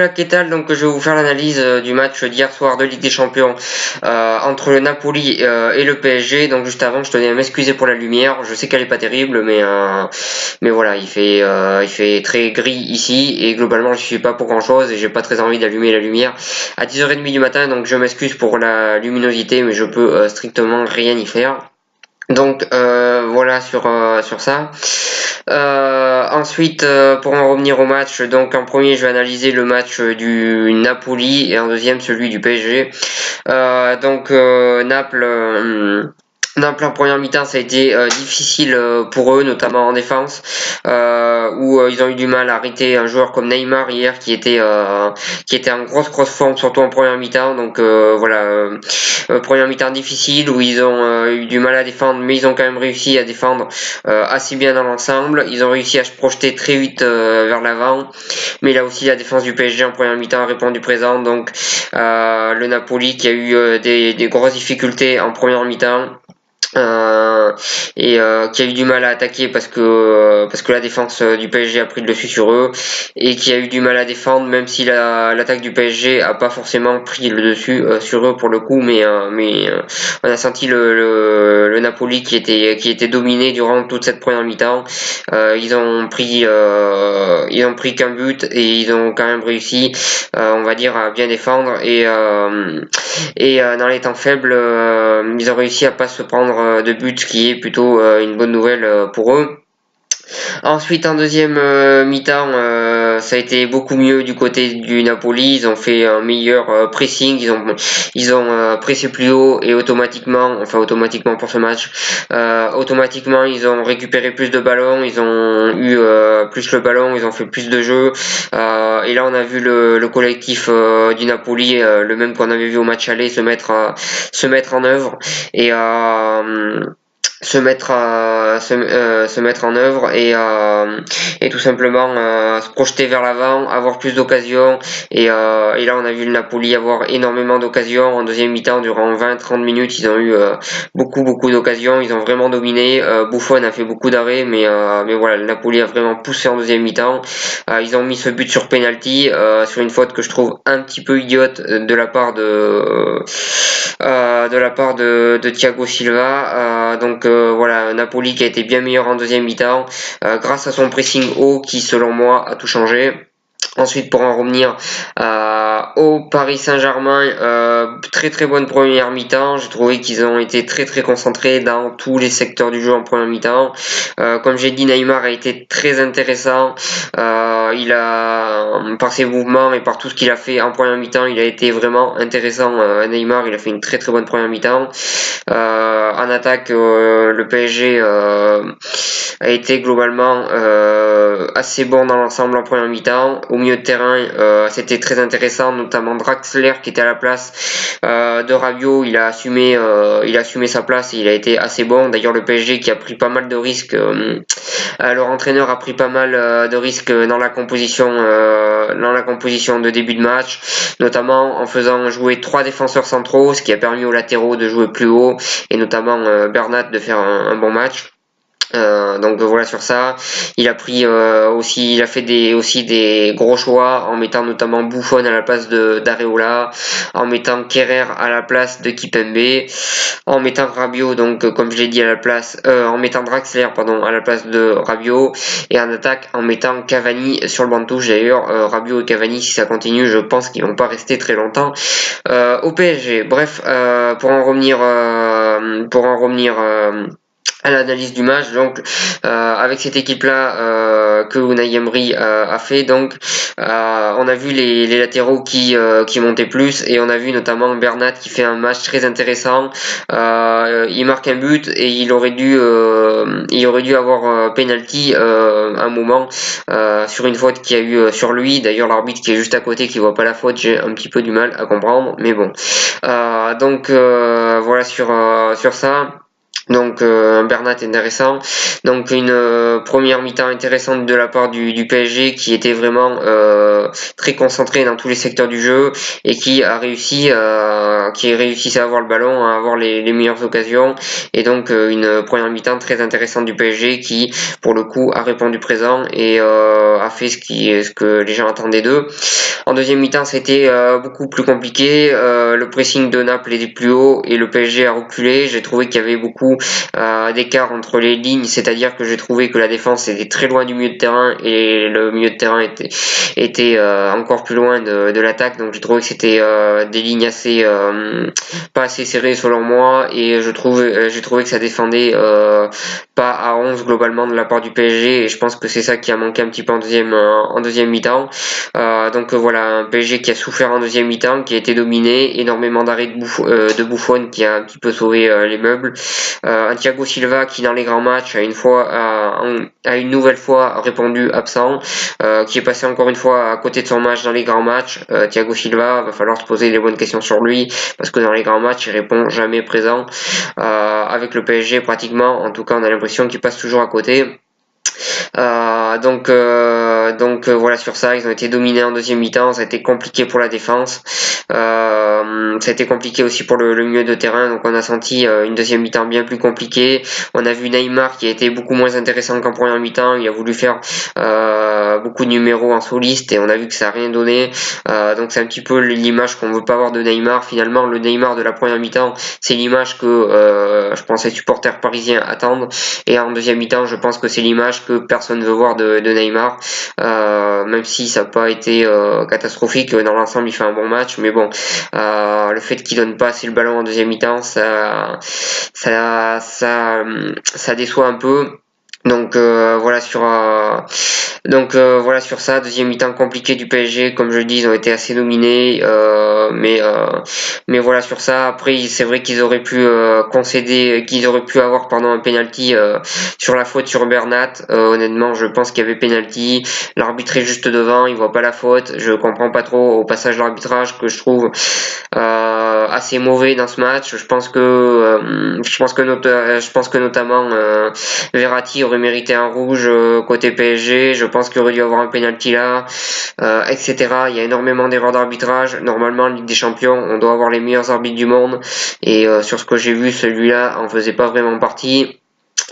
voilà, qu'est-ce donc je vais vous faire l'analyse du match d'hier soir de Ligue des Champions entre le Napoli et le PSG. Donc juste avant, je tenais à m'excuser pour la lumière. Je sais qu'elle est pas terrible, mais voilà, il fait très gris ici et globalement, je suis pas pour grand-chose et j'ai pas très envie d'allumer la lumière à 10h30 du matin. Donc je m'excuse pour la luminosité, mais je peux strictement rien y faire. Donc voilà sur ça. Ensuite, pour en revenir au match, donc en premier, je vais analyser le match du Napoli et en deuxième celui du PSG. Naples en première mi-temps, ça a été difficile pour eux, notamment en défense, où ils ont eu du mal à arrêter un joueur comme Neymar hier, qui était en grosse forme, surtout en première mi-temps. Donc première mi-temps difficile où ils ont eu du mal à défendre, mais ils ont quand même réussi à défendre assez bien dans l'ensemble. Ils ont réussi à se projeter très vite vers l'avant, mais là aussi la défense du PSG en première mi-temps a répondu présent. Donc le Napoli qui a eu des grosses difficultés en première mi-temps. Qui a eu du mal à attaquer parce que la défense du PSG a pris le dessus sur eux et qui a eu du mal à défendre, même si l'attaque du PSG a pas forcément pris le dessus sur eux pour le coup, mais on a senti le Napoli qui était dominé durant toute cette première mi-temps. Ils ont pris qu'un but et ils ont quand même réussi, on va dire, à bien défendre et dans les temps faibles, ils ont réussi à pas se prendre de but, ce qui est plutôt une bonne nouvelle pour eux. Ensuite, en deuxième mi-temps, ça a été beaucoup mieux du côté du Napoli. Ils ont fait un meilleur pressing. Ils ont pressé plus haut et automatiquement pour ce match, automatiquement ils ont récupéré plus de ballons. Ils ont eu plus le ballon. Ils ont fait plus de jeux. Et là, on a vu le collectif du Napoli, le même qu'on avait vu au match aller, se mettre en œuvre et se mettre en œuvre et tout simplement se projeter vers l'avant, avoir plus d'occasions et là on a vu le Napoli avoir énormément d'occasions en deuxième mi-temps. Durant 20-30 minutes ils ont eu beaucoup d'occasions, ils ont vraiment dominé. Buffon a fait beaucoup d'arrêts, mais voilà, le Napoli a vraiment poussé en deuxième mi-temps. Ils ont mis ce but sur penalty, sur une faute que je trouve un petit peu idiote de la part de Thiago Silva. Voilà, Napoli qui a été bien meilleur en deuxième mi-temps grâce à son pressing haut qui selon moi a tout changé. Ensuite, pour en revenir au Paris Saint-Germain, très bonne première mi-temps. J'ai trouvé qu'ils ont été très concentrés dans tous les secteurs du jeu en première mi-temps. Comme j'ai dit, Neymar a été très intéressant. Par ses mouvements et par tout ce qu'il a fait en première mi-temps, il a été vraiment intéressant. Neymar, il a fait une très bonne première mi-temps. En attaque, le PSG a été globalement assez bon dans l'ensemble en première mi-temps. Au milieu de terrain, c'était très intéressant, notamment Draxler qui était à la place de Rabiot. Il a assumé sa place et il a été assez bon. D'ailleurs, le PSG qui a pris pas mal de risques, leur entraîneur a pris pas mal de risques dans la composition de début de match, notamment en faisant jouer 3 défenseurs centraux, ce qui a permis aux latéraux de jouer plus haut et notamment Bernat de faire un bon match. Donc voilà sur ça. Il a fait des gros choix en mettant notamment Buffon à la place d'Areola, en mettant Kerrer à la place de Kipembe, en mettant Rabiot, donc comme je l'ai dit en mettant Draxler à la place de Rabiot, et en attaque en mettant Cavani sur le banc de touche. D'ailleurs, Rabiot et Cavani, si ça continue, je pense qu'ils vont pas rester très longtemps au PSG. Bref, pour en revenir à l'analyse du match, donc avec cette équipe-là que Unai Emery a fait, donc on a vu les latéraux qui montaient plus et on a vu notamment Bernat qui fait un match très intéressant. Il marque un but et il aurait dû avoir penalty un moment sur une faute qu'il y a eu sur lui. D'ailleurs, l'arbitre qui est juste à côté qui voit pas la faute, j'ai un petit peu du mal à comprendre, mais bon. Voilà sur ça. Donc un Bernat intéressant. Donc une première mi-temps intéressante de la part du PSG qui était vraiment très concentré dans tous les secteurs du jeu et qui réussissait à avoir le ballon, à avoir les meilleures occasions. Et donc une première mi-temps très intéressante du PSG qui pour le coup a répondu présent et a fait ce que les gens attendaient d'eux. En deuxième mi-temps, c'était beaucoup plus compliqué. Le pressing de Naples était plus haut et le PSG a reculé. J'ai trouvé qu'il y avait beaucoup d'écart entre les lignes, c'est-à-dire que j'ai trouvé que la défense était très loin du milieu de terrain et le milieu de terrain était encore plus loin de l'attaque. Donc j'ai trouvé que c'était des lignes assez pas assez serrées selon moi et j'ai trouvé que ça défendait pas à 11 globalement de la part du PSG et je pense que c'est ça qui a manqué un petit peu en deuxième mi-temps. Donc voilà, un PSG qui a souffert en deuxième mi-temps, qui a été dominé, énormément d'arrêts de Buffon qui a un petit peu sauvé les meubles. Un Thiago Silva qui dans les grands matchs a une nouvelle fois répondu absent, qui est passé encore une fois à côté de son match dans les grands matchs. Thiago Silva, va falloir se poser les bonnes questions sur lui parce que dans les grands matchs il répond jamais présent. Avec le PSG pratiquement, en tout cas on a l'impression qu'il passe toujours à côté. Voilà, sur ça, ils ont été dominés en deuxième mi-temps, ça a été compliqué pour la défense, ça a été compliqué aussi pour le milieu de terrain, donc on a senti une deuxième mi-temps bien plus compliquée. On a vu Neymar qui a été beaucoup moins intéressant qu'en première mi-temps, il a voulu faire beaucoup de numéros en soliste et on a vu que ça n'a rien donné. Donc c'est un petit peu l'image qu'on veut pas avoir de Neymar. Finalement, le Neymar de la première mi-temps, c'est l'image que je pense les supporters parisiens attendent. Et en deuxième mi-temps, je pense que c'est l'image que personne ne veut voir de Neymar. Même si ça n'a pas été catastrophique, dans l'ensemble il fait un bon match, mais bon, le fait qu'il donne pas assez le ballon en deuxième mi-temps, ça déçoit un peu. Donc voilà sur ça, deuxième mi-temps compliqué du PSG, comme je dis, ils ont été assez dominés, mais voilà sur ça. Après, c'est vrai qu'ils auraient pu concéder, qu'ils auraient pu avoir un penalty sur la faute sur Bernat. Honnêtement, je pense qu'il y avait penalty. L'arbitre est juste devant, il voit pas la faute. Je comprends pas trop au passage de l'arbitrage que je trouve assez mauvais dans ce match. Je pense que notamment Verratti aurait mérité un rouge côté PSG. Je pense qu'il aurait dû avoir un penalty là, etc. Il y a énormément d'erreurs d'arbitrage. Normalement, en Ligue des Champions, on doit avoir les meilleurs arbitres du monde. Et sur ce que j'ai vu, celui-là en faisait pas vraiment partie.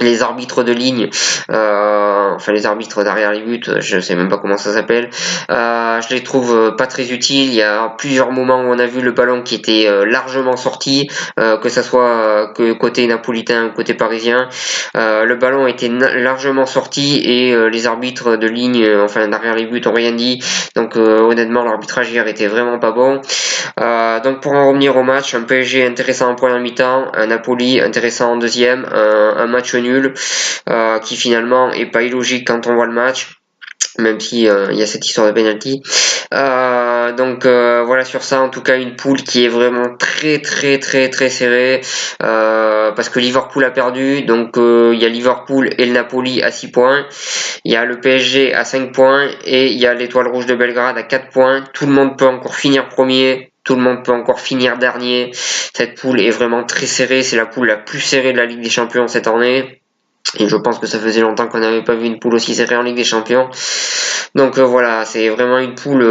Les arbitres de ligne, enfin les arbitres derrière les buts, je sais même pas comment ça s'appelle, je les trouve pas très utiles. Il y a plusieurs moments où on a vu le ballon qui était largement sorti, que ça soit que côté napolitain ou côté parisien, le ballon était largement sorti et les arbitres de ligne, enfin derrière les buts ont rien dit. Donc honnêtement l'arbitrage hier était vraiment pas bon. Donc pour en revenir au match, un PSG intéressant en première mi-temps, un Napoli intéressant en deuxième, un match nul qui finalement est pas illogique quand on voit le match, même si il y a cette histoire de penalty. Voilà sur ça, en tout cas une poule qui est vraiment très très très très serrée, parce que Liverpool a perdu, donc il y a Liverpool et le Napoli à 6 points, il y a le PSG à 5 points et il y a l'Étoile Rouge de Belgrade à 4 points. Tout le monde peut encore finir premier. Tout le monde peut encore finir dernier. Cette poule est vraiment très serrée. C'est la poule la plus serrée de la Ligue des Champions cette année. Et je pense que ça faisait longtemps qu'on n'avait pas vu une poule aussi serrée en Ligue des Champions. Donc voilà, c'est vraiment une poule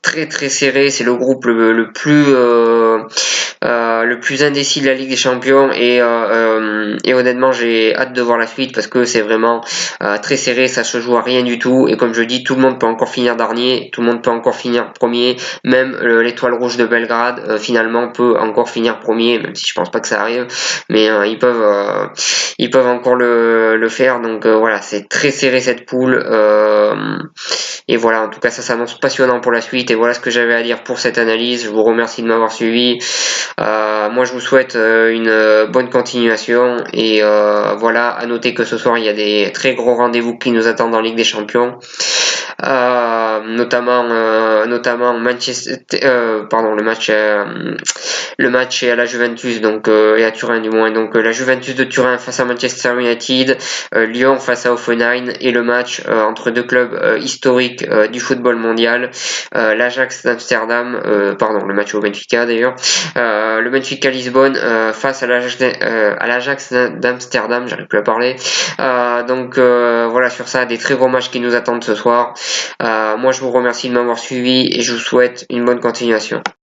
très très serrée. C'est le groupe le plus indécis de la Ligue des Champions et honnêtement j'ai hâte de voir la suite parce que c'est vraiment très serré, ça se joue à rien du tout et comme je dis, tout le monde peut encore finir dernier, tout le monde peut encore finir premier, même l'Étoile Rouge de Belgrade finalement peut encore finir premier, même si je pense pas que ça arrive, mais ils peuvent encore le faire. Donc voilà, c'est très serré cette poule et voilà, en tout cas ça s'annonce passionnant pour la suite et voilà ce que j'avais à dire pour cette analyse. Je vous remercie de m'avoir suivi. Moi je vous souhaite une bonne continuation et voilà, à noter que ce soir il y a des très gros rendez-vous qui nous attendent en Ligue des Champions. notamment le match est à la Juventus, donc et à Turin du moins. Donc la Juventus de Turin face à Manchester United, Lyon face à Hoffenheim et le match entre deux clubs historiques du football mondial, l'Ajax d'Amsterdam, le match au Benfica d'ailleurs, le Benfica Lisbonne face à l'Ajax d'Amsterdam, j'arrive plus à parler. Voilà, sur ça, des très gros matchs qui nous attendent ce soir. Moi je vous remercie de m'avoir suivi et je vous souhaite une bonne continuation.